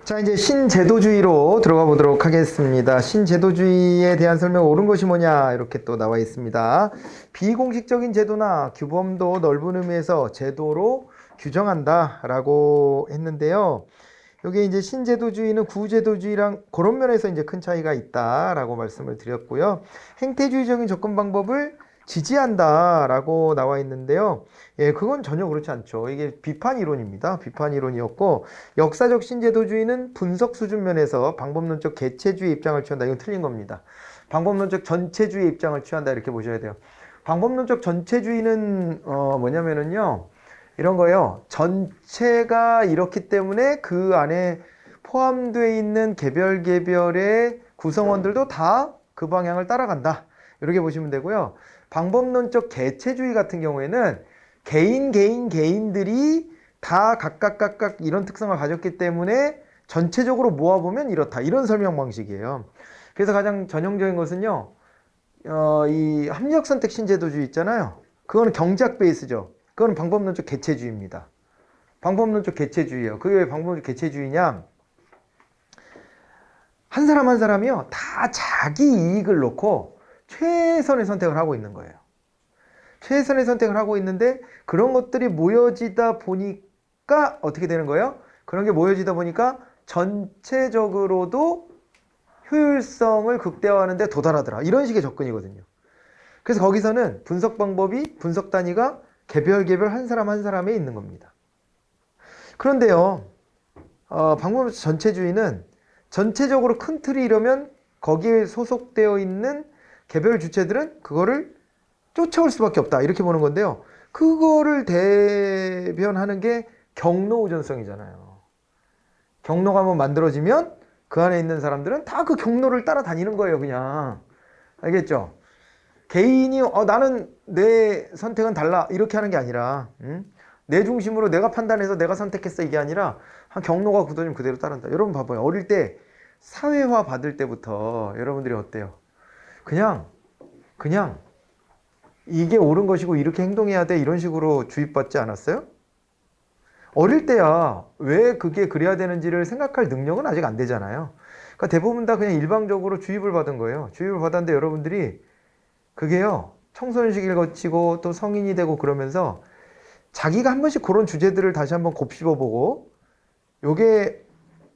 자, 이제 신제도주의로 들어가 보도록 하겠습니다. 신제도주의에 대한 설명, 옳은 것이 뭐냐, 이렇게 또 나와 있습니다. 비공식적인 제도나 규범도 넓은 의미에서 제도로 규정한다 라고 했는데요. 이게 이제 신제도주의는 구제도주의랑 그런 면에서 이제 큰 차이가 있다라고 말씀을 드렸고요. 행태주의적인 접근 방법을 지지한다라고 나와 있는데요. 예, 그건 전혀 그렇지 않죠. 이게 비판 이론입니다. 비판 이론이었고, 역사적 신제도주의는 분석 수준 면에서 방법론적 개체주의 입장을 취한다. 이건 틀린 겁니다. 방법론적 전체주의 입장을 취한다. 이렇게 보셔야 돼요. 방법론적 전체주의는 뭐냐면은요. 이런 거요. 전체가 이렇기 때문에 그 안에 포함되어 있는 개별의 구성원들도 다 그 방향을 따라간다. 이렇게 보시면 되고요. 방법론적 개체주의 같은 경우에는 개인들이 다 각각 이런 특성을 가졌기 때문에 전체적으로 모아보면 이렇다. 이런 설명 방식이에요. 그래서 가장 전형적인 것은요. 이 합리적선택 신제도주의 있잖아요. 그거는 경제학 베이스죠. 그거는 방법론적 개체주의입니다. 방법론적 개체주의예요. 그게 왜 방법론적 개체주의냐? 한 사람 한 사람이요. 다 자기 이익을 놓고 최선의 선택을 하고 있는 거예요. 최선의 선택을 하고 있는데 그런 것들이 모여지다 보니까 어떻게 되는 거예요? 그런 게 모여지다 보니까 전체적으로도 효율성을 극대화하는 데 도달하더라. 이런 식의 접근이거든요. 그래서 거기서는 분석 방법이, 분석 단위가 개별 한 사람 한 사람에 있는 겁니다. 그런데요, 방법 전체주의는 전체적으로 큰 틀이 이러면 거기에 소속되어 있는 개별 주체들은 그거를 쫓아올 수밖에 없다. 이렇게 보는 건데요. 그거를 대변하는 게 경로 우전성이잖아요. 경로가 한번 만들어지면 그 안에 있는 사람들은 다 그 경로를 따라다니는 거예요. 그냥. 알겠죠? 개인이 나는 내 선택은 달라 이렇게 하는 게 아니라 내 중심으로 내가 판단해서 내가 선택했어 이게 아니라 한 경로가 굳어지면 그대로 따른다. 여러분 봐봐요. 어릴 때 사회화 받을 때부터 여러분들이 어때요? 그냥 이게 옳은 것이고 이렇게 행동해야 돼 이런 식으로 주입받지 않았어요? 어릴 때야 왜 그게 그래야 되는지를 생각할 능력은 아직 안 되잖아요. 그러니까 대부분 다 그냥 일방적으로 주입을 받은 거예요. 주입을 받았는데 여러분들이 그게요, 청소년 시기를 거치고 또 성인이 되고 그러면서 자기가 한 번씩 그런 주제들을 다시 한번 곱씹어보고 요게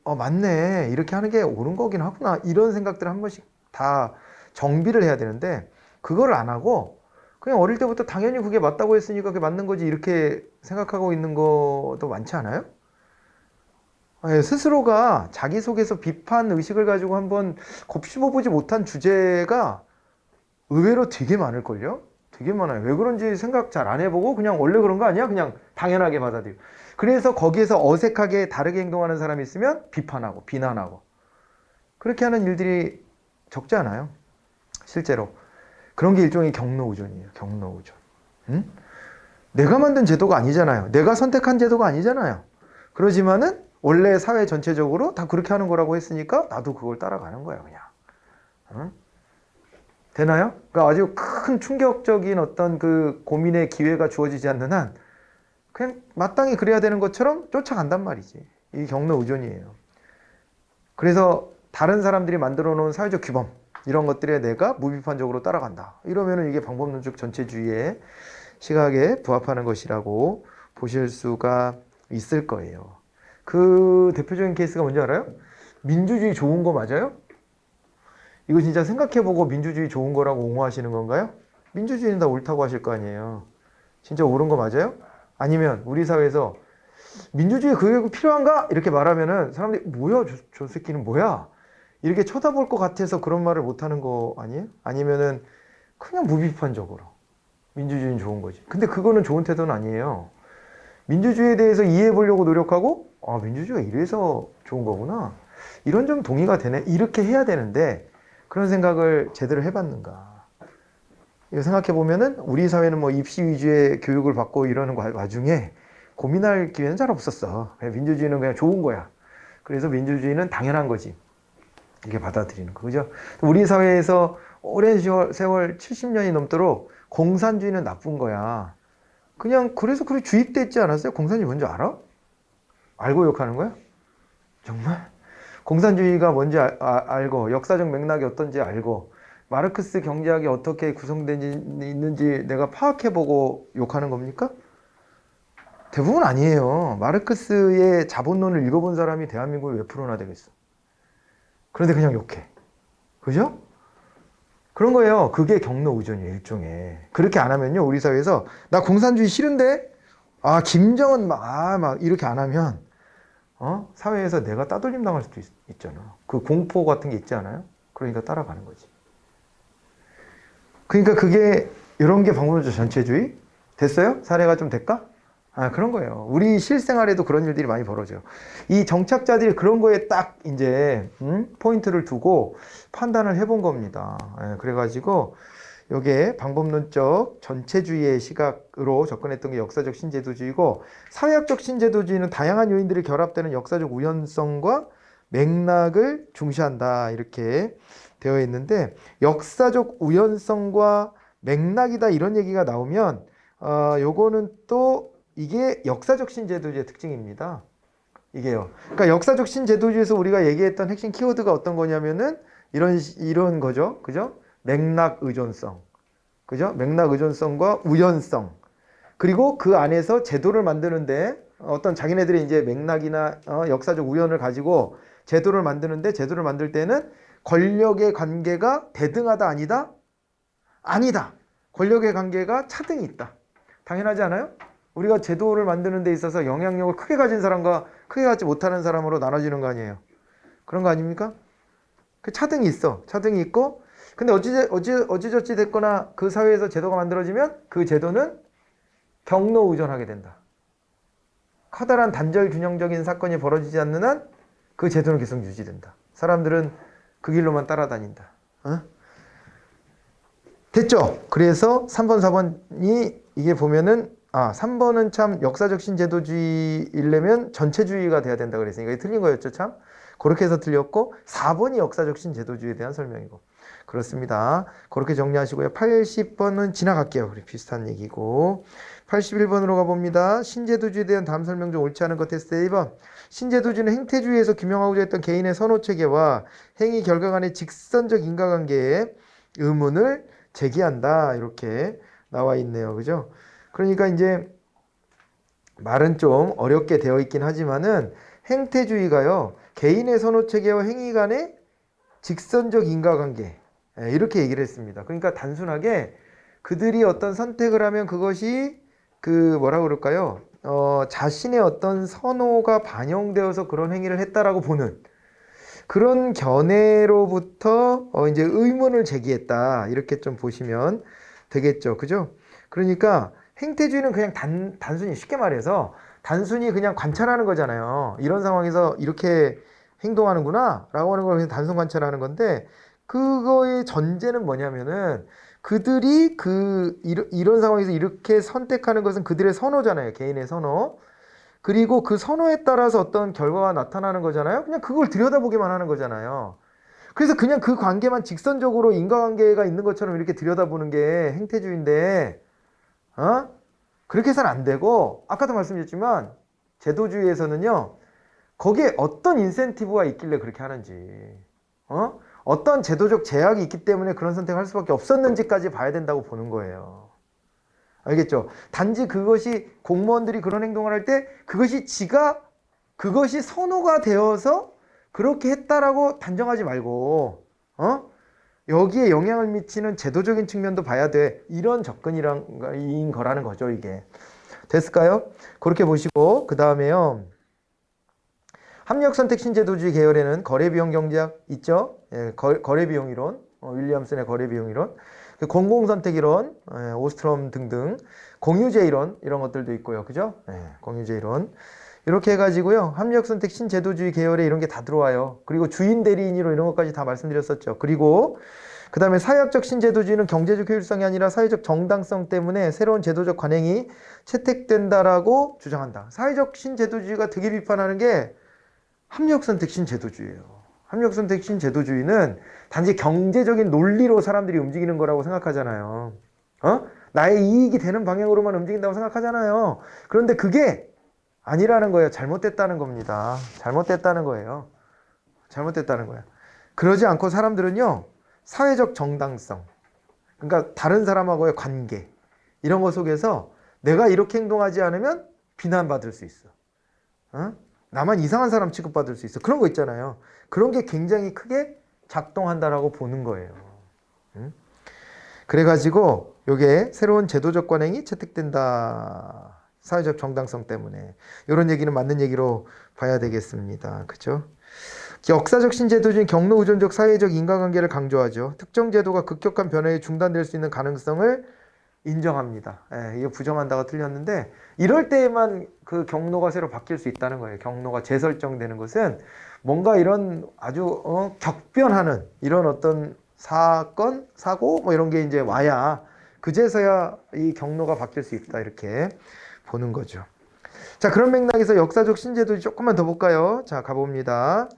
맞네, 이렇게 하는 게 옳은 거긴 하구나, 이런 생각들을 한 번씩 다 정비를 해야 되는데 그걸 안 하고 그냥 어릴 때부터 당연히 그게 맞다고 했으니까 그게 맞는 거지 이렇게 생각하고 있는 것도 많지 않아요? 스스로가 자기 속에서 비판 의식을 가지고 한번 곱씹어보지 못한 주제가 의외로 되게 많을걸요? 되게 많아요. 왜 그런지 생각 잘 안 해보고 그냥 원래 그런 거 아니야? 그냥 당연하게 받아들이고. 그래서 거기에서 어색하게 다르게 행동하는 사람이 있으면 비판하고 비난하고 그렇게 하는 일들이 적지 않아요. 실제로. 그런 게 일종의 경로우존이에요. 경로우존. 응? 내가 만든 제도가 아니잖아요. 내가 선택한 제도가 아니잖아요. 그러지만은 원래 사회 전체적으로 다 그렇게 하는 거라고 했으니까 나도 그걸 따라가는 거야, 그냥. 응? 되나요? 그러니까 아주 큰 충격적인 어떤 그 고민의 기회가 주어지지 않는 한 그냥 마땅히 그래야 되는 것처럼 쫓아간단 말이지. 이 경로 의존이에요. 그래서 다른 사람들이 만들어 놓은 사회적 규범 이런 것들에 내가 무비판적으로 따라간다. 이러면은 이게 방법론적 전체주의의 시각에 부합하는 것이라고 보실 수가 있을 거예요. 그 대표적인 케이스가 뭔지 알아요? 민주주의 좋은 거 맞아요? 이거 진짜 생각해보고 민주주의 좋은 거라고 옹호하시는 건가요? 민주주의는 다 옳다고 하실 거 아니에요. 진짜 옳은 거 맞아요? 아니면 우리 사회에서 민주주의 그게 필요한가? 이렇게 말하면은 사람들이 뭐야 저 새끼는 뭐야? 이렇게 쳐다볼 것 같아서 그런 말을 못하는 거 아니에요? 아니면은 그냥 무비판적으로 민주주의는 좋은 거지. 근데 그거는 좋은 태도는 아니에요. 민주주의에 대해서 이해해 보려고 노력하고 민주주의가 이래서 좋은 거구나. 이런 점 동의가 되네. 이렇게 해야 되는데 그런 생각을 제대로 해봤는가? 이거 생각해보면은 우리 사회는 뭐 입시 위주의 교육을 받고 이러는 와중에 고민할 기회는 잘 없었어. 민주주의는 그냥 좋은 거야. 그래서 민주주의는 당연한 거지. 이렇게 받아들이는 거. 그죠? 우리 사회에서 오랜 세월 70년이 넘도록 공산주의는 나쁜 거야. 그냥 그래서 그렇게 주입됐지 않았어요? 공산주의 뭔지 알아? 알고 욕하는 거야? 정말? 공산주의가 뭔지 알고 역사적 맥락이 어떤지 알고 마르크스 경제학이 어떻게 구성되어 있는지 내가 파악해보고 욕하는 겁니까? 대부분 아니에요. 마르크스의 자본론을 읽어본 사람이 대한민국에 몇 프로나 되겠어. 그런데 그냥 욕해. 그죠? 그런 거예요. 그게 경로 의존이에요, 일종의. 그렇게 안 하면요, 우리 사회에서 나 공산주의 싫은데? 아, 김정은 막 이렇게 안 하면 사회에서 내가 따돌림 당할 수도 있잖아. 그 공포 같은 게 있지 않아요? 그러니까 따라가는 거지. 그러니까 그게 이런 게 방법론적 전체주의? 됐어요? 사례가 좀 될까? 아, 그런 거예요. 우리 실생활에도 그런 일들이 많이 벌어져요. 이 정착자들이 그런 거에 딱 이제 포인트를 두고 판단을 해본 겁니다. 예, 그래가지고 요게 방법론적 전체주의의 시각으로 접근했던 게 역사적 신제도주의고, 사회학적 신제도주의는 다양한 요인들이 결합되는 역사적 우연성과 맥락을 중시한다, 이렇게 되어 있는데, 역사적 우연성과 맥락이다 이런 얘기가 나오면 요거는 또 이게 역사적 신제도주의의 특징입니다. 이게요. 그러니까 역사적 신제도주의에서 우리가 얘기했던 핵심 키워드가 어떤 거냐면은 이런 거죠. 그죠? 맥락 의존성. 그죠? 맥락 의존성과 우연성. 그리고 그 안에서 제도를 만드는데 어떤 자기네들의 이제 맥락이나 역사적 우연을 가지고 제도를 만드는데, 제도를 만들 때는 권력의 관계가 대등하다 아니다? 아니다. 권력의 관계가 차등이 있다. 당연하지 않아요? 우리가 제도를 만드는 데 있어서 영향력을 크게 가진 사람과 크게 갖지 못하는 사람으로 나눠지는 거 아니에요? 그런 거 아닙니까? 그 차등이 있어. 차등이 있고, 근데 어찌저찌 됐거나 그 사회에서 제도가 만들어지면 그 제도는 경로 의존하게 된다. 커다란 단절 균형적인 사건이 벌어지지 않는 한 그 제도는 계속 유지된다. 사람들은 그 길로만 따라다닌다. 됐죠? 그래서 3번, 4번이 이게 보면은 3번은 참 역사적 신제도주의이려면 전체주의가 돼야 된다 그랬으니까 이게 틀린 거였죠, 참. 그렇게 해서 틀렸고, 4번이 역사적 신제도주의에 대한 설명이고. 그렇습니다. 그렇게 정리하시고요. 80번은 지나갈게요. 우리 비슷한 얘기고. 81번으로 가봅니다. 신제도주의에 대한 다음 설명 중 옳지 않은 것 테스트 1번. 신제도주의는 행태주의에서 규명하고자 했던 개인의 선호체계와 행위 결과 간의 직선적 인과관계에 의문을 제기한다. 이렇게 나와 있네요. 그죠? 그러니까 이제 말은 좀 어렵게 되어 있긴 하지만은 행태주의가요, 개인의 선호체계와 행위 간의 직선적 인과관계, 이렇게 얘기를 했습니다. 그러니까 단순하게 그들이 어떤 선택을 하면 그것이 뭐라 그럴까요? 자신의 어떤 선호가 반영되어서 그런 행위를 했다라고 보는 그런 견해로부터 이제 의문을 제기했다. 이렇게 좀 보시면 되겠죠. 그죠? 그러니까 행태주의는 그냥 단순히 쉽게 말해서 단순히 그냥 관찰하는 거잖아요. 이런 상황에서 이렇게 행동하는구나 라고 하는 걸 그냥 단순 관찰하는 건데, 그거의 전제는 뭐냐면은 그들이 이런 상황에서 이렇게 선택하는 것은 그들의 선호잖아요. 개인의 선호. 그리고 그 선호에 따라서 어떤 결과가 나타나는 거잖아요. 그냥 그걸 들여다보기만 하는 거잖아요. 그래서 그냥 그 관계만 직선적으로 인과관계가 있는 것처럼 이렇게 들여다보는 게 행태주의인데, 그렇게 해서는 안 되고, 아까도 말씀드렸지만 제도주의에서는요, 거기에 어떤 인센티브가 있길래 그렇게 하는지, 어떤 제도적 제약이 있기 때문에 그런 선택을 할 수밖에 없었는지까지 봐야 된다고 보는 거예요. 알겠죠? 단지 그것이 공무원들이 그런 행동을 할 때 그것이 선호가 되어서 그렇게 했다라고 단정하지 말고, 여기에 영향을 미치는 제도적인 측면도 봐야 돼. 이런 접근인 거라는 거죠, 이게. 됐을까요? 그렇게 보시고, 그 다음에요. 합리적선택 신제도주의 계열에는 거래비용 경제학 있죠? 예, 거래비용 이론, 윌리엄슨의 거래비용 이론, 공공선택 이론, 오스트롬 등등, 공유제 이론 이런 것들도 있고요. 그죠? 공유제 이론. 이렇게 해가지고요. 합리적선택 신제도주의 계열에 이런 게 다 들어와요. 그리고 주인 대리인 이론 이런 것까지 다 말씀드렸었죠. 그리고 그 다음에 사회학적 신제도주의는 경제적 효율성이 아니라 사회적 정당성 때문에 새로운 제도적 관행이 채택된다라고 주장한다. 사회적 신제도주의가 되게 비판하는 게 합리적선택 신제도주의예요. 합리적선택 신제도주의는 단지 경제적인 논리로 사람들이 움직이는 거라고 생각하잖아요. 나의 이익이 되는 방향으로만 움직인다고 생각하잖아요. 그런데 그게 아니라는 거예요. 잘못됐다는 겁니다. 잘못됐다는 거예요. 잘못됐다는 거야. 그러지 않고 사람들은요, 사회적 정당성, 그러니까 다른 사람하고의 관계, 이런 것 속에서 내가 이렇게 행동하지 않으면 비난받을 수 있어. 어? 나만 이상한 사람 취급받을 수 있어. 그런 거 있잖아요. 그런 게 굉장히 크게 작동한다라고 보는 거예요. 응? 그래가지고 요게 새로운 제도적 관행이 채택된다. 사회적 정당성 때문에. 이런 얘기는 맞는 얘기로 봐야 되겠습니다. 그죠? 역사적 신제도 중 경로 의존적 사회적 인과관계를 강조하죠. 특정 제도가 급격한 변화에 중단될 수 있는 가능성을 인정합니다. 예, 이거 부정한다가 틀렸는데 이럴 때에만 그 경로가 새로 바뀔 수 있다는 거예요. 경로가 재설정되는 것은 뭔가 이런 아주 격변하는 이런 어떤 사건, 사고 뭐 이런 게 이제 와야 그제서야 이 경로가 바뀔 수 있다 이렇게 보는 거죠. 자, 그런 맥락에서 역사적 신제도 조금만 더 볼까요? 자, 가봅니다.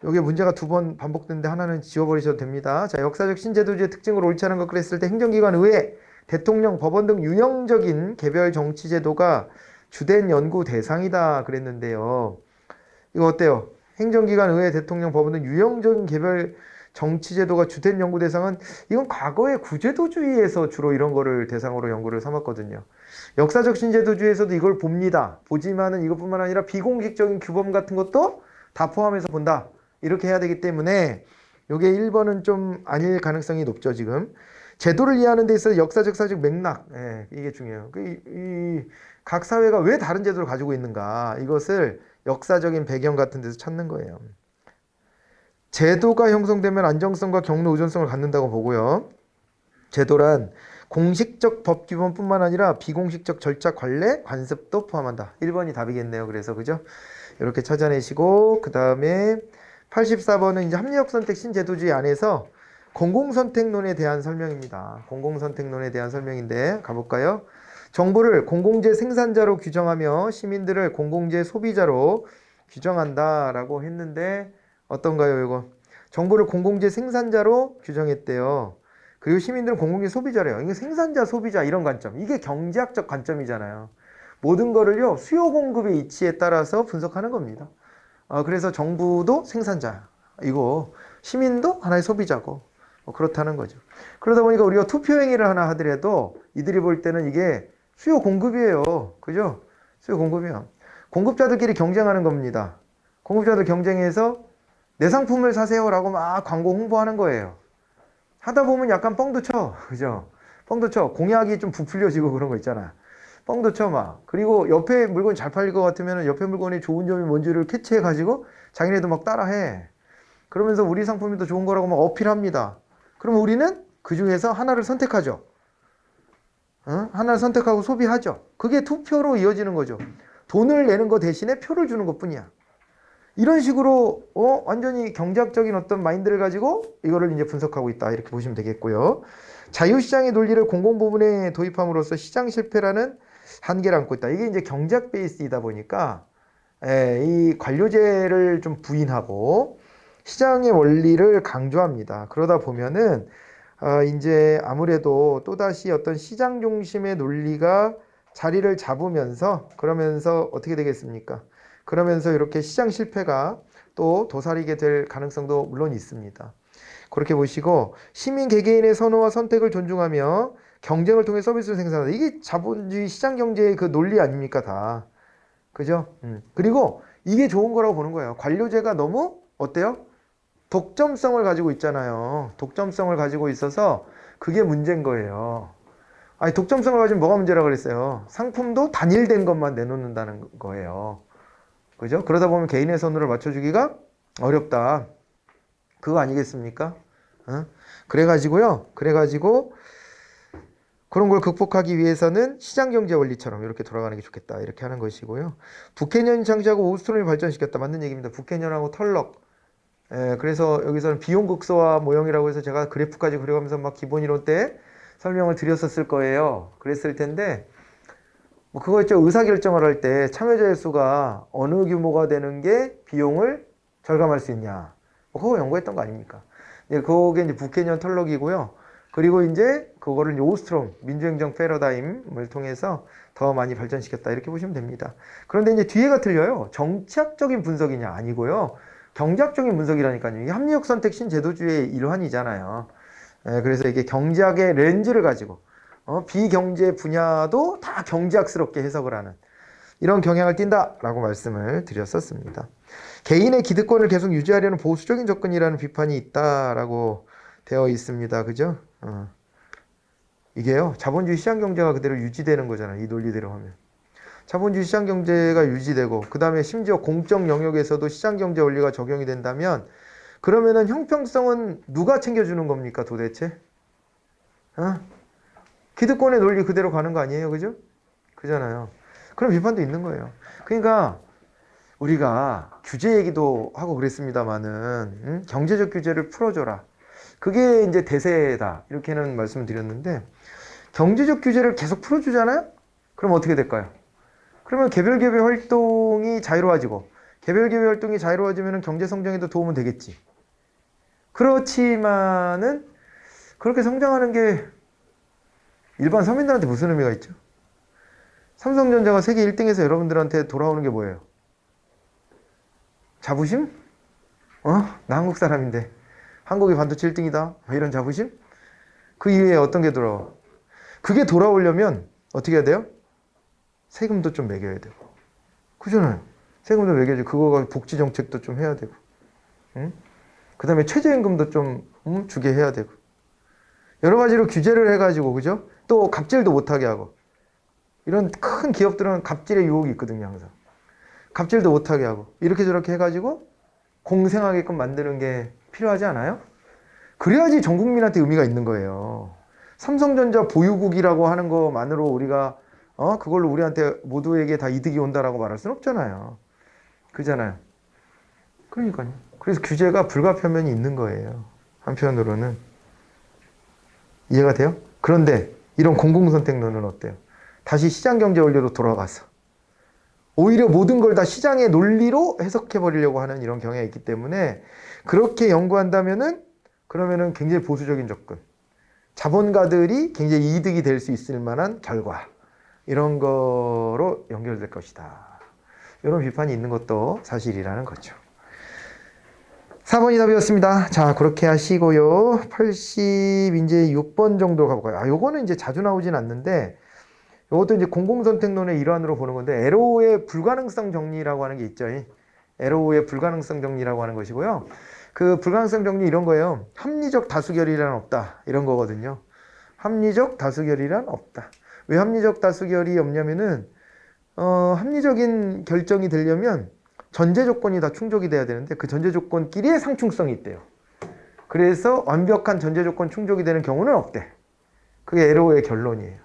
여기 문제가 두 번 반복되는데 하나는 지워버리셔도 됩니다. 자, 역사적 신제도주의 특징으로 옳지 않은 것 그랬을 때 행정기관, 의회, 대통령, 법원 등 유형적인 개별 정치제도가 주된 연구 대상이다 그랬는데요. 이거 어때요? 행정기관, 의회, 대통령, 법원 등 유형적인 개별 정치제도가 주된 연구 대상은 이건 과거의 구제도주의에서 주로 이런 거를 대상으로 연구를 삼았거든요. 역사적 신제도주의에서도 이걸 봅니다. 보지만은 이것뿐만 아니라 비공식적인 규범 같은 것도 다 포함해서 본다. 이렇게 해야 되기 때문에 이게 1번은 좀 아닐 가능성이 높죠. 지금 제도를 이해하는 데 있어서 역사적 사회적 맥락, 이게 중요해요. 각 사회가 왜 다른 제도를 가지고 있는가, 이것을 역사적인 배경 같은 데서 찾는 거예요. 제도가 형성되면 안정성과 경로 의존성을 갖는다고 보고요. 제도란 공식적 법 규범뿐만 아니라 비공식적 절차 관례, 관습도 포함한다. 1번이 답이겠네요. 그래서 그죠? 이렇게 찾아내시고, 그 다음에 84번은 이제 합리적 선택 신제도주의 안에서 공공선택론에 대한 설명입니다. 공공선택론에 대한 설명인데 가볼까요? 정부를 공공재 생산자로 규정하며 시민들을 공공재 소비자로 규정한다라고 했는데 어떤가요, 이거? 정부를 공공재 생산자로 규정했대요. 그리고 시민들은 공공재 소비자래요. 이게 생산자, 소비자 이런 관점. 이게 경제학적 관점이잖아요. 모든 거를요, 수요 공급의 이치에 따라서 분석하는 겁니다. 그래서 정부도 생산자, 이거 시민도 하나의 소비자고 그렇다는 거죠. 그러다 보니까 우리가 투표 행위를 하나 하더라도 이들이 볼 때는 이게 수요 공급이에요. 그죠? 수요 공급이요. 공급자들끼리 경쟁하는 겁니다. 공급자들 경쟁해서 내 상품을 사세요라고 막 광고 홍보하는 거예요. 하다 보면 약간 뻥도 쳐. 그죠? 뻥도 쳐. 공약이 좀 부풀려지고 그런 거 있잖아. 뻥도 쳐 막. 그리고 옆에 물건이 잘 팔릴 것 같으면 옆에 물건이 좋은 점이 뭔지를 캐치해 가지고 자기네도 막 따라해. 그러면서 우리 상품이 더 좋은 거라고 막 어필합니다. 그럼 우리는 그 중에서 하나를 선택하죠. 하나를 선택하고 소비하죠. 그게 투표로 이어지는 거죠. 돈을 내는 거 대신에 표를 주는 것 뿐이야. 이런 식으로 완전히 경제학적인 어떤 마인드를 가지고 이거를 이제 분석하고 있다. 이렇게 보시면 되겠고요. 자유시장의 논리를 공공부문에 도입함으로써 시장 실패라는 한계를 안고 있다. 이게 이제 경제학 베이스이다 보니까 이 관료제를 좀 부인하고 시장의 원리를 강조합니다. 그러다 보면은 이제 아무래도 또다시 어떤 시장 중심의 논리가 자리를 잡으면서 그러면서 어떻게 되겠습니까? 그러면서 이렇게 시장 실패가 또 도사리게 될 가능성도 물론 있습니다. 그렇게 보시고 시민 개개인의 선호와 선택을 존중하며 경쟁을 통해 서비스를 생산한다. 이게 자본주의 시장 경제의 그 논리 아닙니까 다. 그죠? 그리고 이게 좋은 거라고 보는 거예요. 관료제가 너무 어때요? 독점성을 가지고 있잖아요. 독점성을 가지고 있어서 그게 문제인 거예요. 아니 독점성을 가지면 뭐가 문제라고 그랬어요? 상품도 단일된 것만 내놓는다는 거예요. 그죠? 그러다 보면 개인의 선호를 맞춰주기가 어렵다. 그거 아니겠습니까? 그래가지고 그런 걸 극복하기 위해서는 시장경제 원리처럼 이렇게 돌아가는 게 좋겠다. 이렇게 하는 것이고요. 북해년 창시하고 오스트롬을 발전시켰다. 맞는 얘기입니다. 북해년하고 털럭. 그래서 여기서는 비용극소화 모형이라고 해서 제가 그래프까지 그려가면서 막 기본이론 때 설명을 드렸었을 거예요. 그랬을 텐데 뭐 그거 있죠. 의사결정을 할 때 참여자의 수가 어느 규모가 되는 게 비용을 절감할 수 있냐. 뭐 그거 연구했던 거 아닙니까? 그게 이제 북해년 털럭이고요. 그리고 이제 그거를 이제 오스트롬 민주행정 패러다임을 통해서 더 많이 발전시켰다. 이렇게 보시면 됩니다. 그런데 이제 뒤에가 틀려요. 정치학적인 분석이냐 아니고요. 경제학적인 분석이라니까요. 이게 합리적 선택 신제도주의의 일환이잖아요. 그래서 이게 경제학의 렌즈를 가지고 비경제 분야도 다 경제학스럽게 해석을 하는 이런 경향을 띈다라고 말씀을 드렸었습니다. 개인의 기득권을 계속 유지하려는 보수적인 접근이라는 비판이 있다라고 되어 있습니다. 그죠? 이게요, 자본주의 시장경제가 그대로 유지되는 거잖아요. 이 논리대로 하면. 자본주의 시장경제가 유지되고, 그 다음에 심지어 공적 영역에서도 시장경제 원리가 적용이 된다면, 그러면은 형평성은 누가 챙겨주는 겁니까, 도대체? 기득권의 논리 그대로 가는 거 아니에요? 그죠? 그잖아요. 그런 비판도 있는 거예요. 그러니까, 우리가 규제 얘기도 하고 그랬습니다만은, 경제적 규제를 풀어줘라. 그게 이제 대세다. 이렇게는 말씀을 드렸는데, 경제적 규제를 계속 풀어주잖아요? 그럼 어떻게 될까요? 그러면 개별 활동이 자유로워지고, 개별 활동이 자유로워지면 경제 성장에도 도움은 되겠지. 그렇지만은, 그렇게 성장하는 게 일반 서민들한테 무슨 의미가 있죠? 삼성전자가 세계 1등에서 여러분들한테 돌아오는 게 뭐예요? 자부심? 나 한국 사람인데 한국이 반도체 1등이다. 이런 자부심? 그 이후에 어떤 게 돌아와? 그게 돌아오려면 어떻게 해야 돼요? 세금도 좀 매겨야 되고. 그잖아요. 세금도 매겨야지. 그거가 복지 정책도 좀 해야 되고. 그 다음에 최저임금도 좀 주게 해야 되고. 여러 가지로 규제를 해가지고, 그죠? 또 갑질도 못하게 하고. 이런 큰 기업들은 갑질의 유혹이 있거든요, 항상. 갑질도 못하게 하고. 이렇게 저렇게 해가지고 공생하게끔 만드는 게 필요하지 않아요? 그래야지 전 국민한테 의미가 있는 거예요. 삼성전자 보유국이라고 하는 것만으로 우리가 그걸로 우리한테 모두에게 다 이득이 온다라고 말할 수는 없잖아요. 그잖아요. 그러니까요. 그래서 규제가 불가피한 있는 거예요. 한편으로는. 이해가 돼요? 그런데 이런 공공선택론은 어때요? 다시 시장경제 원리로 돌아가서 오히려 모든 걸 다 시장의 논리로 해석해 버리려고 하는 이런 경향이 있기 때문에 그렇게 연구한다면은 그러면은 굉장히 보수적인 접근. 자본가들이 굉장히 이득이 될 수 있을 만한 결과. 이런 거로 연결될 것이다. 이런 비판이 있는 것도 사실이라는 거죠. 4번이 답이었습니다. 자, 그렇게 하시고요. 80, 이제 6번 정도 가볼까요? 요거는 이제 자주 나오진 않는데, 요것도 이제 공공선택론의 일환으로 보는 건데, 에로우의 불가능성 정리라고 하는 게 있죠. 에로우의 불가능성 정리라고 하는 것이고요. 그 불가능성 정리 이런 거예요. 합리적 다수결이란 없다. 이런 거거든요. 합리적 다수결이란 없다. 왜 합리적 다수결이 없냐면은, 합리적인 결정이 되려면 전제 조건이 다 충족이 돼야 되는데 그 전제 조건끼리의 상충성이 있대요. 그래서 완벽한 전제 조건 충족이 되는 경우는 없대. 그게 에로우의 결론이에요.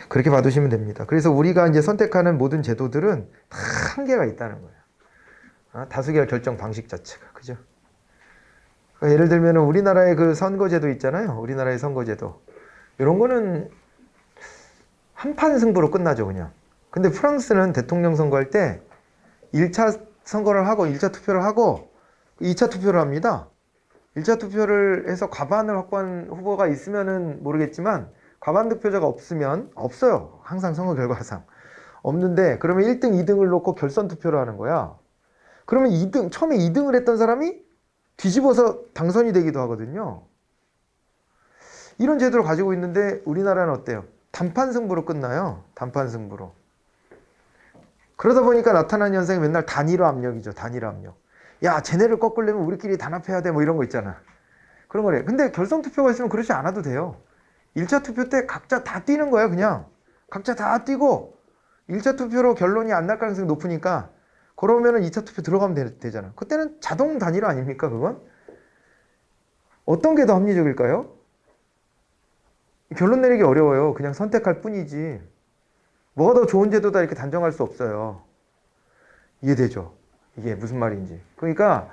그렇게 봐두시면 됩니다. 그래서 우리가 이제 선택하는 모든 제도들은 다 한계가 있다는 거예요. 다수결 결정 방식 자체가. 그죠? 그러니까 예를 들면 우리나라의 그 선거제도 있잖아요. 우리나라의 선거제도. 이런 거는 한판 승부로 끝나죠, 그냥. 근데 프랑스는 대통령 선거할 때 1차 선거를 하고 1차 투표를 하고 2차 투표를 합니다. 1차 투표를 해서 과반을 확보한 후보가 있으면은 모르겠지만 과반 득표자가 없으면 없어요. 항상 선거 결과상. 없는데 그러면 1등, 2등을 놓고 결선 투표를 하는 거야. 그러면 2등, 처음에 2등을 했던 사람이 뒤집어서 당선이 되기도 하거든요. 이런 제도를 가지고 있는데 우리나라는 어때요? 단판 승부로 끝나요. 단판 승부로. 그러다 보니까 나타나는 현상이 맨날 단일화 압력이죠. 단일화 압력. 야, 쟤네를 꺾으려면 우리끼리 단합해야 돼. 뭐 이런 거 있잖아. 그런 거래. 근데 결선 투표가 있으면 그러지 않아도 돼요. 1차 투표 때 각자 다 뛰는 거예요. 그냥. 각자 다 뛰고 1차 투표로 결론이 안 날 가능성이 높으니까 그러면은 2차 투표 들어가면 되잖아. 그때는 자동 단일화 아닙니까? 그건? 어떤 게 더 합리적일까요? 결론 내리기 어려워요. 그냥 선택할 뿐이지. 뭐가 더 좋은 제도다 이렇게 단정할 수 없어요. 이해되죠? 이게 무슨 말인지. 그러니까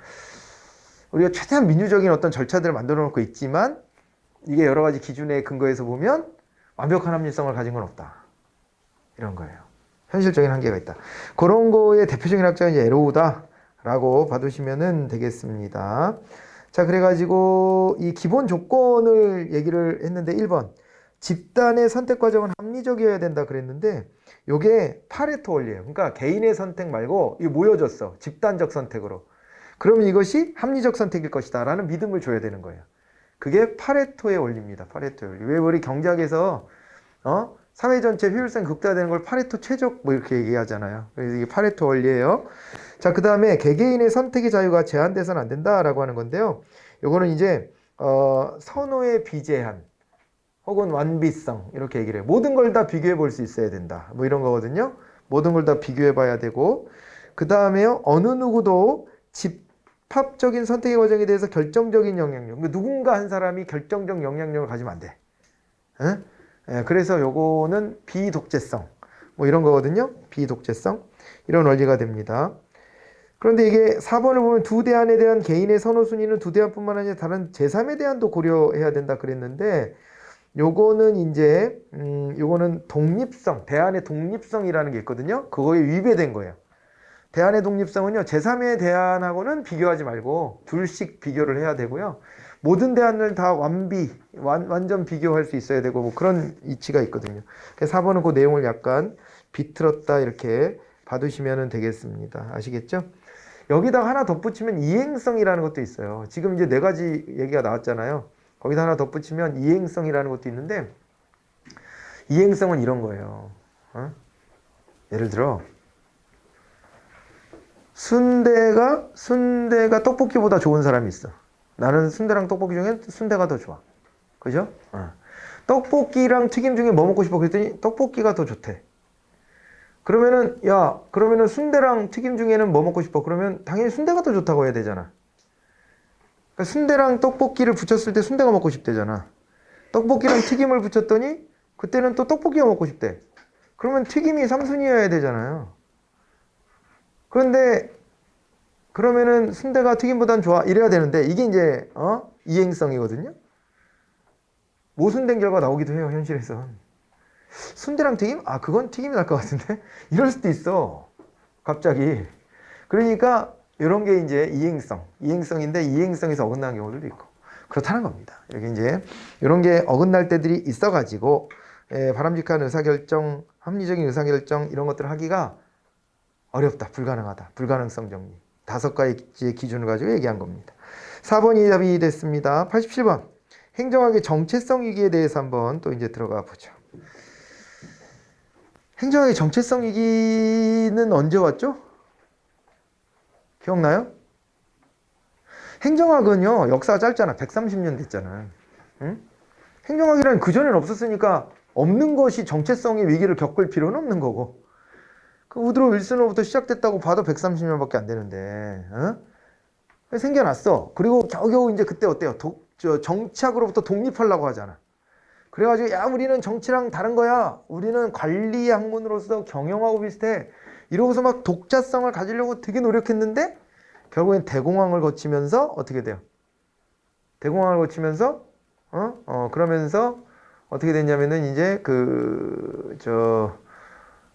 우리가 최대한 민주적인 어떤 절차들을 만들어 놓고 있지만 이게 여러 가지 기준에 근거해서 보면 완벽한 합리성을 가진 건 없다. 이런 거예요. 현실적인 한계가 있다. 그런 거의 대표적인 학자가 이제 에로우다라고 봐두시면 되겠습니다. 자, 그래가지고 이 기본 조건을 얘기를 했는데 1번. 집단의 선택 과정은 합리적이어야 된다 그랬는데 요게 파레토 원리예요. 그러니까 개인의 선택 말고 이게 모여졌어. 집단적 선택으로. 그러면 이것이 합리적 선택일 것이다 라는 믿음을 줘야 되는 거예요. 그게 파레토의 원리입니다. 파레토의 원리. 왜 우리 경제학에서 사회 전체 효율성 극대화되는 걸 파레토 최적 뭐 이렇게 얘기하잖아요. 그래서 이게 파레토 원리예요. 자, 그 다음에 개개인의 선택의 자유가 제한돼서는 안 된다라고 하는 건데요. 요거는 이제 선호의 비제한 혹은 완비성 이렇게 얘기를 해요. 모든 걸 다 비교해 볼 수 있어야 된다. 뭐 이런 거거든요. 모든 걸 다 비교해 봐야 되고 그 다음에요. 어느 누구도 집합적인 선택의 과정에 대해서 결정적인 영향력. 누군가 한 사람이 결정적 영향력을 가지면 안 돼. 응? 그래서 요거는 비독재성 뭐 이런 거거든요. 비독재성 이런 원리가 됩니다. 그런데 이게 4번을 보면 두 대안에 대한 개인의 선호 순위는 두 대안뿐만 아니라 다른 제3의 대안도 고려해야 된다 그랬는데 요거는 이제 요거는 독립성, 대안의 독립성이라는 게 있거든요. 그거에 위배된 거예요. 대안의 독립성은요. 제3의 대안하고는 비교하지 말고 둘씩 비교를 해야 되고요. 모든 대안을 다 완전 비교할 수 있어야 되고 뭐 그런 이치가 있거든요. 그래서 4번은 그 내용을 약간 비틀었다 이렇게 봐두시면 되겠습니다. 아시겠죠? 여기다가 하나 덧붙이면 이행성이라는 것도 있어요. 지금 이제 4가지 얘기가 나왔잖아요. 거기다 하나 덧붙이면 이행성이라는 것도 있는데 이행성은 이런 거예요. 예를 들어 순대가 떡볶이보다 좋은 사람이 있어. 나는 순대랑 떡볶이 중에 순대가 더 좋아. 그죠? 떡볶이랑 튀김 중에 뭐 먹고 싶어? 그랬더니 떡볶이가 더 좋대. 그러면은 순대랑 튀김 중에는 뭐 먹고 싶어? 그러면 당연히 순대가 더 좋다고 해야 되잖아. 그러니까 순대랑 떡볶이를 붙였을 때 순대가 먹고 싶대잖아. 떡볶이랑 튀김을 붙였더니 그때는 또 떡볶이가 먹고 싶대. 그러면 튀김이 3순위여야 되잖아요. 그러면은 순대가 튀김보단 좋아 이래야 되는데 이게 이제 이행성이거든요. 모순된 결과 나오기도 해요. 현실에서. 순대랑 튀김? 그건 튀김이 날 것 같은데? 이럴 수도 있어. 갑자기. 그러니까 이런 게 이제 이행성인데 이행성에서 어긋나는 경우들도 있고 그렇다는 겁니다. 여기 이제 이런 게 어긋날 때들이 있어가지고 바람직한 의사결정, 합리적인 의사결정 이런 것들을 하기가 어렵다, 불가능하다, 불가능성 정리 5가지의 기준을 가지고 얘기한 겁니다. 4번이 답이 됐습니다. 87번 행정학의 정체성 위기에 대해서 한번 또 이제 들어가 보죠. 행정학의 정체성 위기는 언제 왔죠? 기억나요? 행정학은요 역사가 짧잖아. 130년 됐잖아. 응? 행정학이란 그전엔 없었으니까 없는 것이 정체성의 위기를 겪을 필요는 없는 거고 그 우드로 윌슨으로부터 시작됐다고 봐도 130년밖에 안 되는데 생겨났어. 그리고 겨우겨우 이제 그때 어때요? 정치학으로부터 독립하려고 하잖아. 그래가지고 야 우리는 정치랑 다른 거야. 우리는 관리 학문으로서 경영하고 비슷해. 이러고서 막 독자성을 가지려고 되게 노력했는데 결국엔 대공황을 거치면서 어떻게 돼요? 대공황을 거치면서 그러면서 어떻게 됐냐면은 이제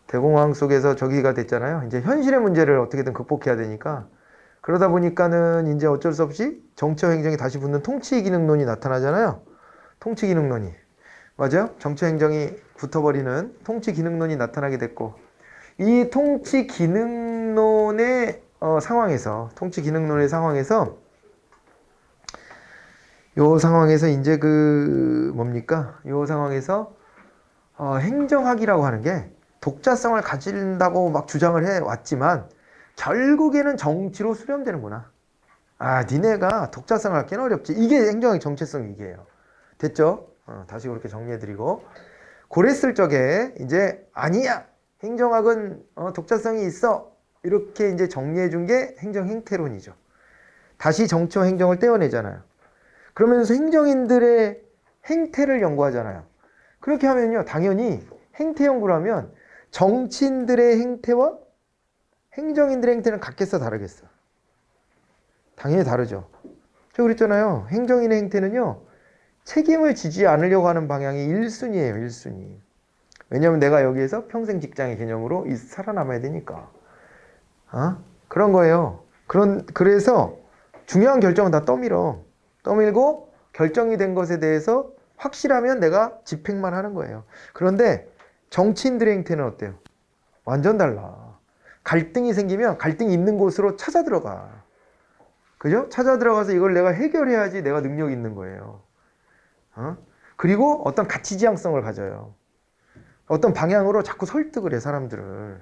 대공황 속에서 저기가 됐잖아요. 이제 현실의 문제를 어떻게든 극복해야 되니까 그러다 보니까는 이제 어쩔 수 없이 정치와 행정이 다시 붙는 통치기능론이 나타나잖아요. 통치기능론이. 맞아요? 정치와 행정이 붙어버리는 통치기능론이 나타나게 됐고 이 통치기능론의 상황에서 요 상황에서 이제 요 상황에서 행정학이라고 하는 게 독자성을 가진다고 막 주장을 해 왔지만 결국에는 정치로 수렴되는구나. 니네가 독자성을 갖기는 어렵지. 이게 행정학의 정체성 위기예요. 됐죠? 다시 그렇게 정리해드리고 그랬을 적에 이제 아니야. 행정학은 독자성이 있어. 이렇게 이제 정리해준 게 행정 행태론이죠. 다시 정치와 행정을 떼어내잖아요. 그러면서 행정인들의 행태를 연구하잖아요. 그렇게 하면요, 당연히 행태 연구를 하면 정치인들의 행태와 행정인들의 행태는 같겠어, 다르겠어? 당연히 다르죠. 저 그랬잖아요. 행정인의 행태는요, 책임을 지지 않으려고 하는 방향이 1순위예요, 1순위. 왜냐하면 내가 여기에서 평생 직장의 개념으로 살아남아야 되니까. 그런 거예요. 그래서 중요한 결정은 다 떠밀고 결정이 된 것에 대해서 확실하면 내가 집행만 하는 거예요. 그런데 정치인들의 행태는 어때요? 완전 달라. 갈등이 생기면 갈등이 있는 곳으로 찾아 들어가. 그죠? 찾아 들어가서 이걸 내가 해결해야지 내가 능력이 있는 거예요. 그리고 어떤 가치 지향성을 가져요. 어떤 방향으로 자꾸 설득을 해, 사람들을.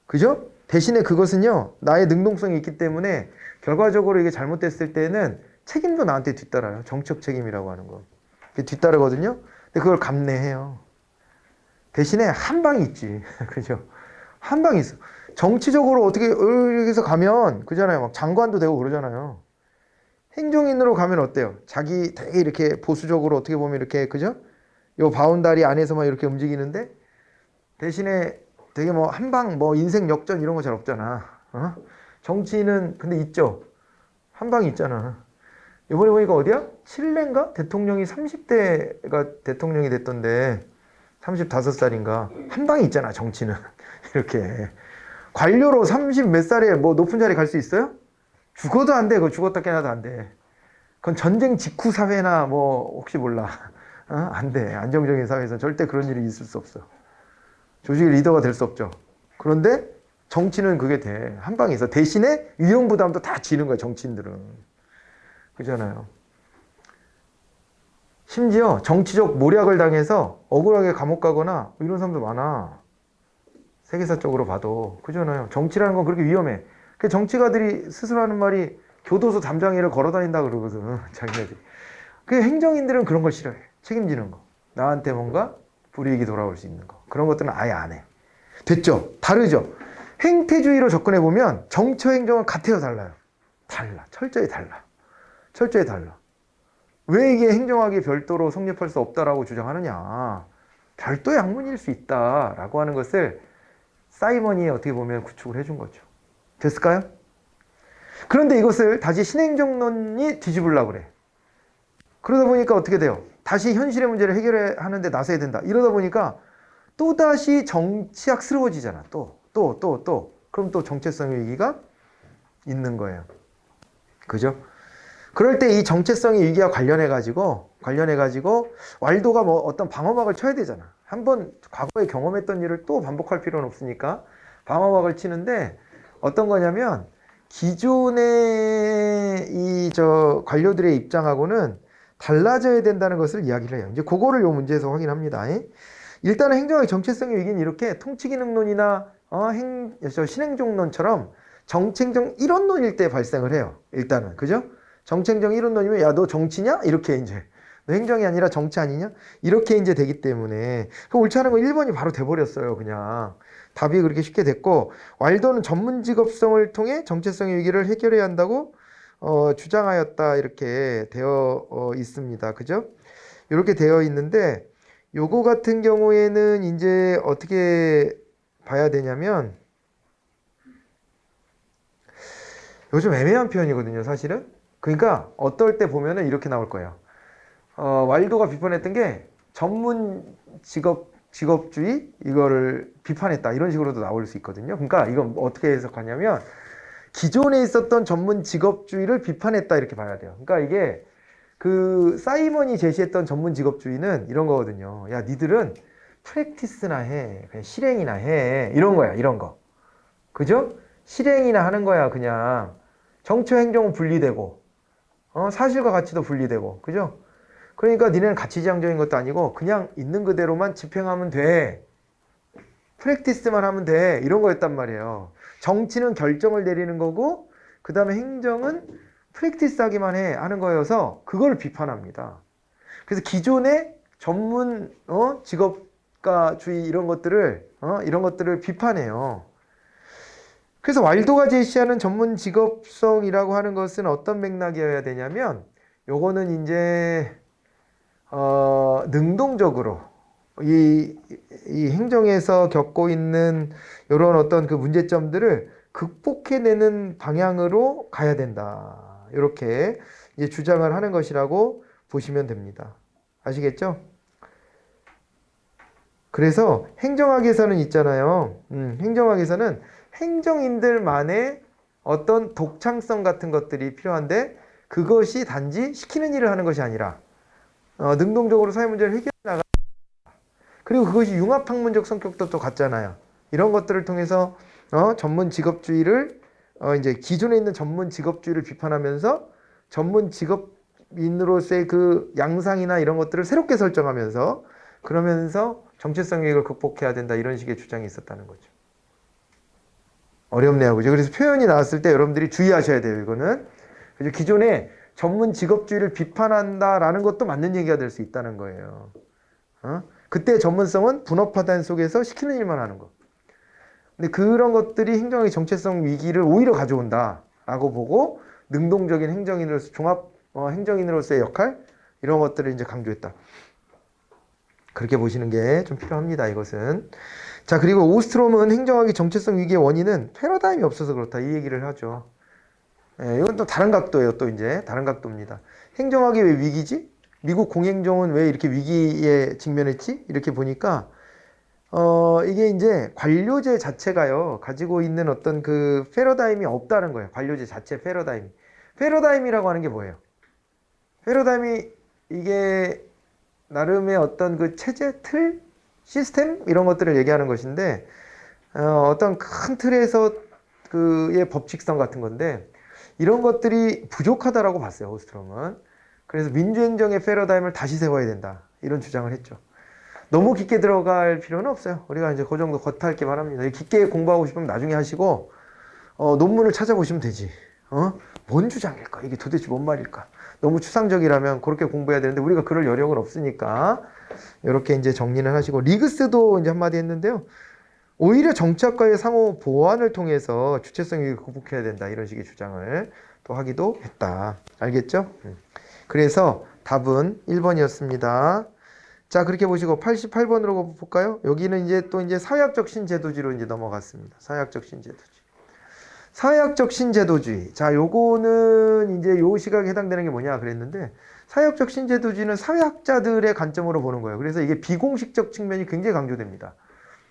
그죠? 대신에 그것은요, 나의 능동성이 있기 때문에 결과적으로 이게 잘못됐을 때는 책임도 나한테 뒤따라요. 정치적 책임이라고 하는 거. 뒤따르거든요. 근데 그걸 감내해요. 대신에 한 방이 있지. 그죠? 한 방이 있어. 정치적으로 어떻게, 여기서 가면, 그잖아요. 막 장관도 되고 그러잖아요. 행정인으로 가면 어때요? 자기 되게 이렇게 보수적으로 어떻게 보면 이렇게, 그죠? 요 바운다리 안에서만 이렇게 움직이는데, 대신에 되게 뭐 한방 뭐 인생 역전 이런 거 잘 없잖아. 정치인은 근데 있죠. 한 방이 있잖아. 이번에 보니까 어디야? 칠레인가? 대통령이 30대가 대통령이 됐던데 35살인가? 한 방이 있잖아, 정치는. 이렇게 관료로 30 몇 살에 뭐 높은 자리 갈 수 있어요? 죽어도 안 돼. 그거 죽었다 깨나도 안 돼. 그건 전쟁 직후 사회나 뭐 혹시 몰라. 안 돼. 안정적인 사회에서 절대 그런 일이 있을 수 없어. 조직의 리더가 될 수 없죠. 그런데 정치는 그게 돼. 한 방에 있어. 대신에 위험 부담도 다 지는 거야, 정치인들은. 그잖아요. 심지어 정치적 모략을 당해서 억울하게 감옥 가거나 이런 사람도 많아. 세계사적으로 봐도. 그잖아요. 정치라는 건 그렇게 위험해. 그 정치가들이 스스로 하는 말이 교도소 담장이를 걸어 다닌다 그러거든. 자기네들이. 그 행정인들은 그런 걸 싫어해. 책임지는 거. 나한테 뭔가 불이익이 돌아올 수 있는 거. 그런 것들은 아예 안 해. 됐죠? 다르죠? 행태주의로 접근해보면 정치와 행정은 같아요, 달라요? 달라. 철저히 달라. 철저히 달라. 왜 이게 행정학이 별도로 성립할 수 없다라고 주장하느냐. 별도의 학문일 수 있다라고 하는 것을 사이먼이 어떻게 보면 구축을 해준 거죠. 됐을까요? 그런데 이것을 다시 신행정론이 뒤집으려고 그래. 그러다 보니까 어떻게 돼요? 다시 현실의 문제를 해결하는데 나서야 된다. 이러다 보니까 또다시 정치학스러워지잖아. 또. 그럼 또 정체성의 위기가 있는 거예요. 그죠? 그럴 때 이 정체성의 위기와 관련해가지고 왈도가 뭐 어떤 방어막을 쳐야 되잖아. 한번 과거에 경험했던 일을 또 반복할 필요는 없으니까 방어막을 치는데 어떤 거냐면 기존의 관료들의 입장하고는 달라져야 된다는 것을 이야기를 해요. 이제 그거를 요 문제에서 확인합니다. 일단은 행정의 정체성의 위기는 이렇게 통치기능론이나 신행정론처럼 정체행정 이론론일 때 발생을 해요. 일단은 그죠? 정체행정 이론론이면 야 너 정치냐? 이렇게 이제 너 행정이 아니라 정치 아니냐? 이렇게 이제 되기 때문에 옳지 않은 건 1번이 바로 돼버렸어요. 그냥 답이 그렇게 쉽게 됐고 왈도는 전문 직업성을 통해 정체성의 위기를 해결해야 한다고 주장하였다 이렇게 되어 있습니다. 그죠? 이렇게 되어 있는데 요거 같은 경우에는 이제 어떻게 봐야 되냐면 이거 좀 애매한 표현이거든요, 사실은. 그러니까 어떨 때 보면은 이렇게 나올 거예요. 왈도가 비판했던 게 전문 직업주의 이거를 비판했다 이런 식으로도 나올 수 있거든요. 그러니까 이건 어떻게 해석하냐면 기존에 있었던 전문 직업주의를 비판했다 이렇게 봐야 돼요. 그러니까 이게 그 사이먼이 제시했던 전문 직업주의는 이런 거거든요. 야, 니들은 프랙티스나 해. 그냥 실행이나 해. 이런 거야, 이런 거. 그죠? 실행이나 하는 거야, 그냥. 정치와 행정은 분리되고, 사실과 가치도 분리되고, 그죠? 그러니까 니네는 가치지향적인 것도 아니고, 그냥 있는 그대로만 집행하면 돼. 프랙티스만 하면 돼. 이런 거였단 말이에요. 정치는 결정을 내리는 거고, 그 다음에 행정은 프랙티스 하기만 해 하는 거여서 그걸 비판합니다. 그래서 기존의 전문 직업가주의 이런 것들을 비판해요. 그래서 왈도가 제시하는 전문 직업성이라고 하는 것은 어떤 맥락이어야 되냐면 요거는 이제 능동적으로 이 행정에서 겪고 있는 이런 어떤 그 문제점들을 극복해내는 방향으로 가야 된다. 이렇게 이제 주장을 하는 것이라고 보시면 됩니다. 아시겠죠? 그래서 행정학에서는 있잖아요. 행정학에서는 행정인들만의 어떤 독창성 같은 것들이 필요한데 그것이 단지 시키는 일을 하는 것이 아니라 능동적으로 사회 문제를 해결해 나가. 그리고 그것이 융합학문적 성격도 또 같잖아요. 이런 것들을 통해서 전문 직업주의를 이제 기존에 있는 전문 직업주의를 비판하면서 전문 직업인으로서의 그 양상이나 이런 것들을 새롭게 설정하면서 그러면서 정체성 위기를 극복해야 된다 이런 식의 주장이 있었다는 거죠. 어렵네요, 그죠? 그래서 표현이 나왔을 때 여러분들이 주의하셔야 돼요. 이거는 그죠? 기존에 전문 직업주의를 비판한다라는 것도 맞는 얘기가 될 수 있다는 거예요. 그때 전문성은 분업화된 속에서 시키는 일만 하는 거. 근데 그런 것들이 행정의 정체성 위기를 오히려 가져온다라고 보고 능동적인 행정인으로서 종합 행정인으로서의 역할 이런 것들을 이제 강조했다. 그렇게 보시는 게 좀 필요합니다. 이것은. 자, 그리고 오스트롬은 행정학의 정체성 위기의 원인은 패러다임이 없어서 그렇다 이 얘기를 하죠. 예, 이건 또 다른 각도예요. 또 이제 다른 각도입니다. 행정학이 왜 위기지? 미국 공행정은 왜 이렇게 위기에 직면했지? 이렇게 보니까 이게 이제 관료제 자체가요 가지고 있는 어떤 그 패러다임이 없다는 거예요. 관료제 자체 패러다임이. 패러다임이라고 하는 게 뭐예요? 패러다임이 이게 나름의 어떤 그 체제, 틀, 시스템 이런 것들을 얘기하는 것인데 어떤 큰 틀에서 그의 법칙성 같은 건데 이런 것들이 부족하다라고 봤어요. 오스트롬은. 그래서 민주행정의 패러다임을 다시 세워야 된다 이런 주장을 했죠. 너무 깊게 들어갈 필요는 없어요. 우리가 이제 그 정도 겉핥기만 합니다. 깊게 공부하고 싶으면 나중에 하시고 논문을 찾아보시면 되지. 뭔 주장일까? 이게 도대체 뭔 말일까? 너무 추상적이라면 그렇게 공부해야 되는데 우리가 그럴 여력은 없으니까 이렇게 이제 정리는 하시고 리그스도 이제 한마디 했는데요. 오히려 정치학과의 상호 보완을 통해서 주체성 위기를 극복해야 된다 이런 식의 주장을 또 하기도 했다. 알겠죠? 그래서 답은 1번이었습니다. 자, 그렇게 보시고 88번으로 볼까요? 여기는 이제 또 이제 사회학적 신제도주의로 이제 넘어갔습니다. 사회학적 신제도주의. 사회학적 신제도주의. 자, 요거는 이제 요 시각에 해당되는 게 뭐냐 그랬는데 사회학적 신제도주의는 사회학자들의 관점으로 보는 거예요. 그래서 이게 비공식적 측면이 굉장히 강조됩니다.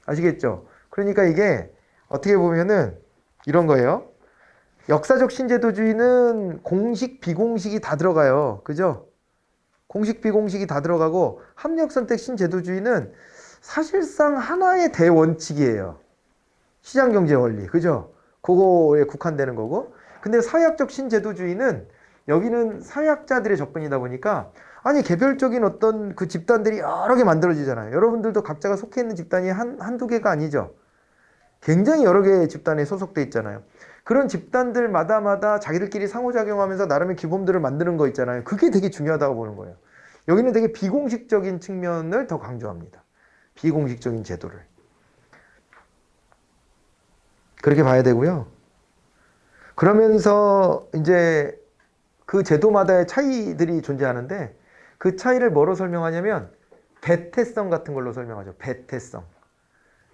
아시겠죠? 그러니까 이게 어떻게 보면은 이런 거예요. 역사적 신제도주의는 공식, 비공식이 다 들어가요. 그죠? 공식, 비공식이 다 들어가고 합력선택 신제도주의는 사실상 하나의 대원칙이에요. 시장경제 원리. 그죠? 그거에 국한되는 거고. 근데 사회학적 신제도주의는 여기는 사회학자들의 접근이다 보니까 아니 개별적인 어떤 그 집단들이 여러 개 만들어지잖아요. 여러분들도 각자가 속해 있는 집단이 한두 개가 아니죠. 굉장히 여러 개의 집단에 소속돼 있잖아요. 그런 집단들마다 자기들끼리 상호작용하면서 나름의 규범들을 만드는 거 있잖아요. 그게 되게 중요하다고 보는 거예요. 여기는 되게 비공식적인 측면을 더 강조합니다. 비공식적인 제도를. 그렇게 봐야 되고요. 그러면서 이제 그 제도마다의 차이들이 존재하는데 그 차이를 뭐로 설명하냐면 배태성 같은 걸로 설명하죠. 배태성.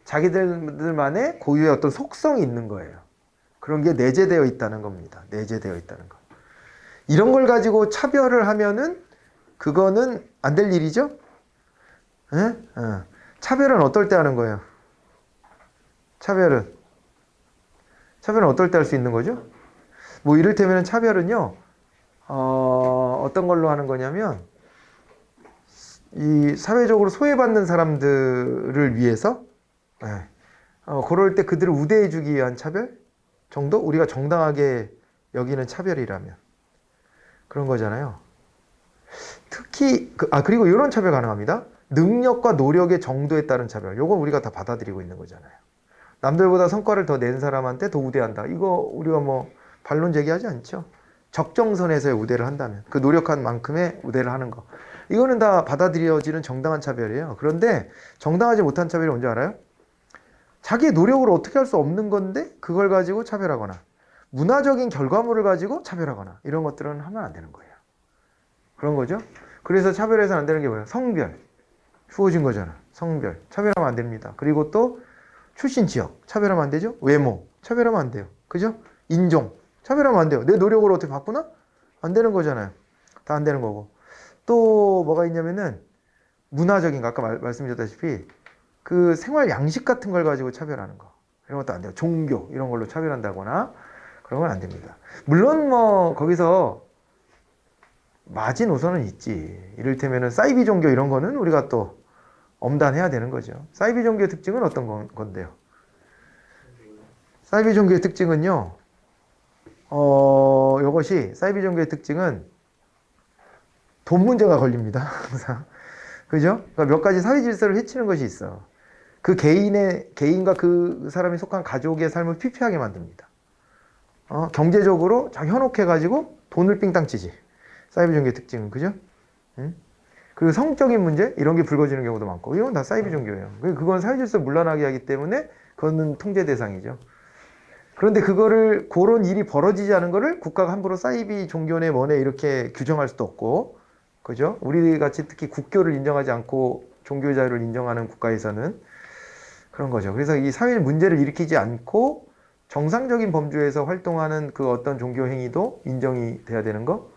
자기들만의 고유의 어떤 속성이 있는 거예요. 그런 게 내재되어 있다는 겁니다. 내재되어 있다는 거. 이런 걸 가지고 차별을 하면은 그거는 안 될 일이죠? 예? 차별은 어떨 때 하는 거예요? 차별은 어떨 때 할 수 있는 거죠? 뭐 이를테면 차별은요, 어떤 걸로 하는 거냐면, 이 사회적으로 소외받는 사람들을 위해서, 그럴 때 그들을 우대해주기 위한 차별 정도? 우리가 정당하게 여기는 차별이라면. 그런 거잖아요. 특히, 그리고 이런 차별 가능합니다. 능력과 노력의 정도에 따른 차별. 요건 우리가 다 받아들이고 있는 거잖아요. 남들보다 성과를 더 낸 사람한테 더 우대한다. 이거 우리가 뭐 반론 제기하지 않죠. 적정선에서의 우대를 한다면 그 노력한 만큼의 우대를 하는 거. 이거는 다 받아들여지는 정당한 차별이에요. 그런데 정당하지 못한 차별이 뭔지 알아요? 자기의 노력으로 어떻게 할 수 없는 건데 그걸 가지고 차별하거나 문화적인 결과물을 가지고 차별하거나 이런 것들은 하면 안 되는 거예요. 그런 거죠. 그래서 차별해서는 안 되는 게 뭐예요? 성별. 주어진 거잖아. 성별. 차별하면 안 됩니다. 그리고 또 출신 지역. 차별하면 안 되죠. 외모. 차별하면 안 돼요. 그죠? 인종. 차별하면 안 돼요. 내 노력으로 어떻게 바꾸나? 안 되는 거잖아요. 다 안 되는 거고. 또 뭐가 있냐면은 문화적인 거 아까 말씀드렸다시피 그 생활 양식 같은 걸 가지고 차별하는 거. 이런 것도 안 돼요. 종교 이런 걸로 차별한다거나 그런 건 안 됩니다. 물론 뭐 거기서 마지노선은 있지. 이를테면은 사이비 종교 이런 거는 우리가 또 엄단해야 되는 거죠. 사이비 종교의 특징은 어떤 건데요? 사이비 종교의 특징은요, 이것이 사이비 종교의 특징은 돈 문제가 걸립니다. 항상. 그죠? 그러니까 몇 가지 사회 질서를 해치는 것이 있어. 그 개인과 그 사람이 속한 가족의 삶을 피폐하게 만듭니다. 경제적으로 자기 현혹해가지고 돈을 삥땅 치지. 사이비 종교의 특징은, 그죠? 응? 그리고 성적인 문제? 이런 게 불거지는 경우도 많고, 이건 다 사이비 종교예요. 그건 사회 질서 문란하게 하기 때문에 그거는 통제 대상이죠. 그런데 그런 일이 벌어지지 않은 거를 국가가 함부로 사이비 종교네 뭐네 이렇게 규정할 수도 없고, 그죠? 우리 같이 특히 국교를 인정하지 않고 종교의 자유를 인정하는 국가에서는 그런 거죠. 그래서 이 사회 문제를 일으키지 않고 정상적인 범주에서 활동하는 그 어떤 종교 행위도 인정이 돼야 되는 거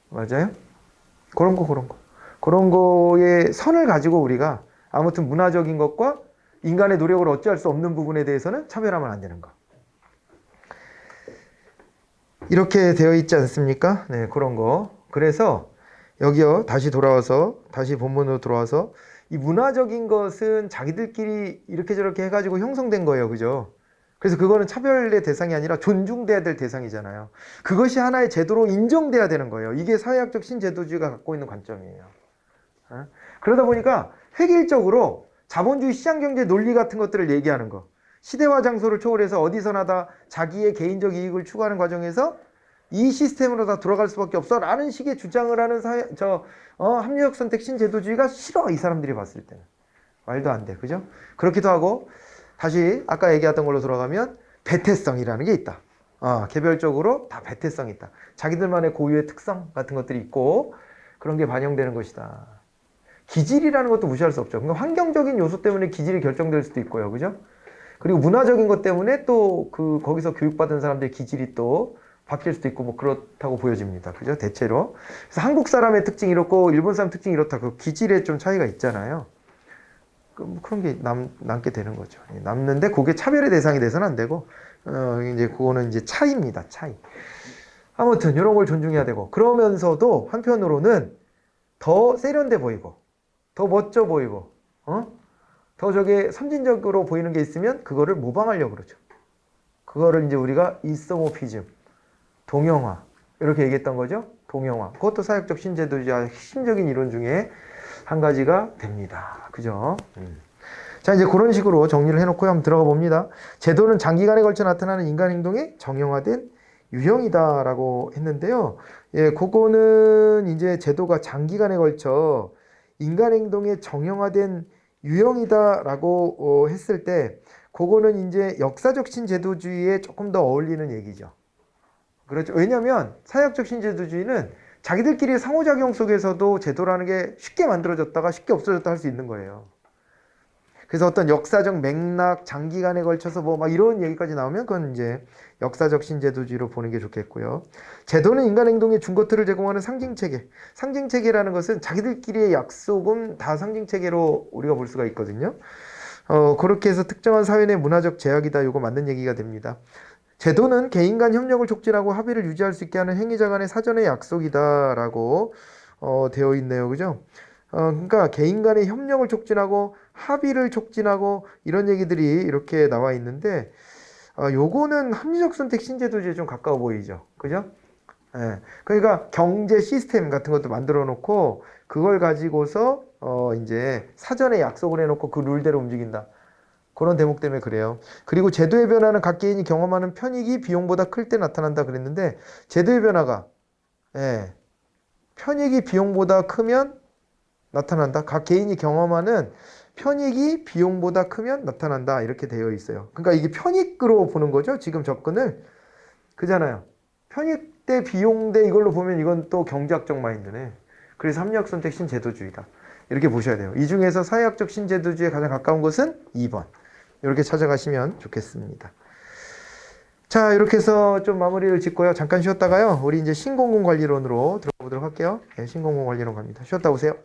맞아요? 그런 거. 그런 거에 선을 가지고 우리가 아무튼 문화적인 것과 인간의 노력을 어찌할 수 없는 부분에 대해서는 차별하면 안 되는 거. 이렇게 되어 있지 않습니까? 네, 그런 거. 그래서 여기요, 다시 본문으로 돌아와서 이 문화적인 것은 자기들끼리 이렇게 저렇게 해가지고 형성된 거예요. 그죠? 그래서 그거는 차별의 대상이 아니라 존중돼야 될 대상이잖아요. 그것이 하나의 제도로 인정돼야 되는 거예요. 이게 사회학적 신제도주의가 갖고 있는 관점이에요. 그러다 보니까 획일적으로 자본주의 시장경제 논리 같은 것들을 얘기하는 거. 시대와 장소를 초월해서 어디서나 다 자기의 개인적 이익을 추구하는 과정에서 이 시스템으로 다 돌아갈 수밖에 없어 라는 식의 주장을 하는 합리적 선택 신제도주의가 싫어. 이 사람들이 봤을 때는. 말도 안 돼. 그죠? 그렇기도 하고 다시 아까 얘기했던 걸로 돌아가면 배태성이라는 게 있다. 개별적으로 다 배태성이 있다. 자기들만의 고유의 특성 같은 것들이 있고 그런 게 반영되는 것이다. 기질이라는 것도 무시할 수 없죠. 그러니까 환경적인 요소 때문에 기질이 결정될 수도 있고요. 그죠? 그리고 문화적인 것 때문에 또 거기서 교육받은 사람들의 기질이 또 바뀔 수도 있고 뭐 그렇다고 보여집니다. 그죠? 대체로. 그래서 한국 사람의 특징이 이렇고 일본 사람 특징이 이렇다. 그 기질에 좀 차이가 있잖아요. 그런 게 남게 되는 거죠. 남는데 그게 차별의 대상이 돼서는 안 되고, 이제 그거는 이제 차이입니다. 차이. 아무튼 이런 걸 존중해야 되고, 그러면서도 한편으로는 더 세련돼 보이고, 더 멋져 보이고, 더 저게 선진적으로 보이는 게 있으면 그거를 모방하려고 그러죠. 그거를 이제 우리가 이소모피즘, 동형화 이렇게 얘기했던 거죠. 동형화. 그것도 사회적 신제도주의 핵심적인 이론 중에 한 가지가 됩니다. 그죠? 자, 이제 그런 식으로 정리를 해놓고 한번 들어가 봅니다. 제도는 장기간에 걸쳐 나타나는 인간 행동의 정형화된 유형이다라고 했는데요. 예, 그거는 이제 제도가 장기간에 걸쳐 인간 행동의 정형화된 유형이다라고 했을 때, 그거는 이제 역사적 신제도주의에 조금 더 어울리는 얘기죠. 그렇죠. 왜냐하면 사회학적 신제도주의는 자기들끼리 상호작용 속에서도 제도라는 게 쉽게 만들어졌다가 쉽게 없어졌다 할 수 있는 거예요. 그래서 어떤 역사적 맥락, 장기간에 걸쳐서 뭐 막 이런 얘기까지 나오면 그건 이제 역사적 신제도주의로 보는 게 좋겠고요. 제도는 인간 행동의 준것들을 제공하는 상징체계. 상징체계라는 것은 자기들끼리의 약속은 다 상징체계로 우리가 볼 수가 있거든요. 그렇게 해서 특정한 사회 내 문화적 제약이다. 이거 맞는 얘기가 됩니다. 제도는 개인 간 협력을 촉진하고 합의를 유지할 수 있게 하는 행위자 간의 사전의 약속이다라고 되어 있네요. 그죠? 그러니까 개인 간의 협력을 촉진하고 합의를 촉진하고 이런 얘기들이 이렇게 나와 있는데, 요거는 합리적 선택 신제도주의에 좀 가까워 보이죠. 그죠? 예. 그러니까 경제 시스템 같은 것도 만들어 놓고 그걸 가지고서 이제 사전에 약속을 해놓고 그 룰대로 움직인다. 그런 대목 때문에 그래요. 그리고 제도의 변화는 각 개인이 경험하는 편익이 비용보다 클 때 나타난다 그랬는데, 제도의 변화가 편익이 비용보다 크면 나타난다. 각 개인이 경험하는 편익이 비용보다 크면 나타난다. 이렇게 되어 있어요. 그러니까 이게 편익으로 보는 거죠. 지금 접근을. 그잖아요. 편익 대 비용 대 이걸로 보면 이건 또 경제학적 마인드네. 그래서 합리적 선택 신제도주의다. 이렇게 보셔야 돼요. 이 중에서 사회학적 신제도주의에 가장 가까운 것은 2번. 이렇게 찾아가시면 좋겠습니다. 자, 이렇게 해서 좀 마무리를 짓고요. 잠깐 쉬었다가요. 우리 이제 신공공관리론으로 들어보도록 할게요. 네, 신공공관리론 갑니다. 쉬었다 오세요.